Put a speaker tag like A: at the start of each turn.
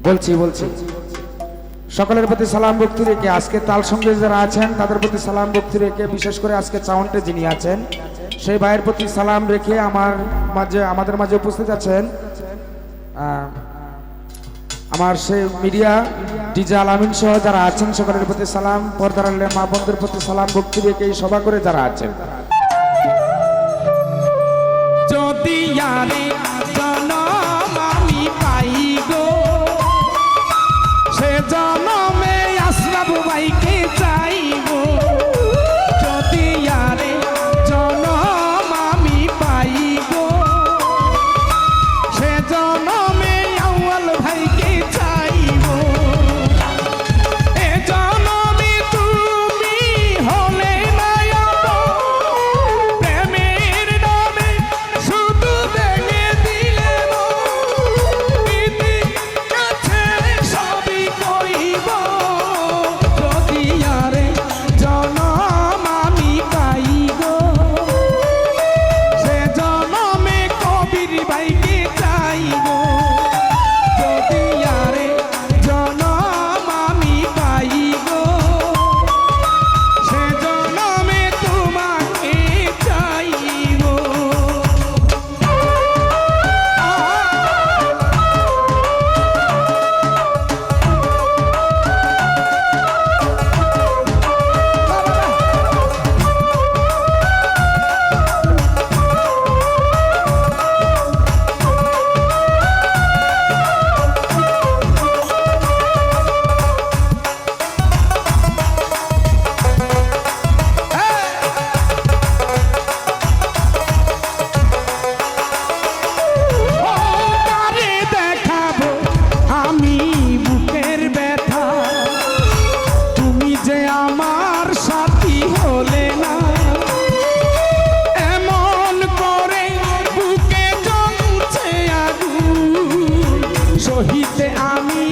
A: বলছি বলছি সকলের প্রতি সালাম ভক্তি রেখে আজকে তাল সঙ্গে যারা আছেন তাদের প্রতি সালাম ভক্তি রেখে বিশেষ করে আজকে চাউন্টে যিনি আছেন সেই ভাইয়ের প্রতি সালাম রেখে আমাদের মাঝে উপস্থিত আছেন আমার সেই মিডিয়া ডিজে আলামিন সহ যারা আছেন সকলের প্রতি সালাম, পর্দার আড়ালে মা বোনদের প্রতি সালাম ভক্তি রেখে এই সভা করে যারা আছেন।
B: যদি আরে জনম আমি পাই গো, সে জনমে আশরাফ ভাইকে চাইব। যদি আরে জনম আমি পাই গো, সে জনমে আউয়াল ভাইকে চাইব। এ জনমে তুমি হলে না প্রেমের নামে শুধু ভেঙে দিলে প্রীতি কাছে সবই কইব। যদি আরে জনম আমি পাই গো, সে জনমে কবির ভাইকে চাইব। যদি আরে জনম আমি পাই গো, সে জনমে তোমাকে চাইব। ও কারে দেখাবো আমি বুকের ব্যথা, তুমি যে আমার সাথী হলে না। এমন করে বুকে জ্বলছে আগুন, সহিতে আমি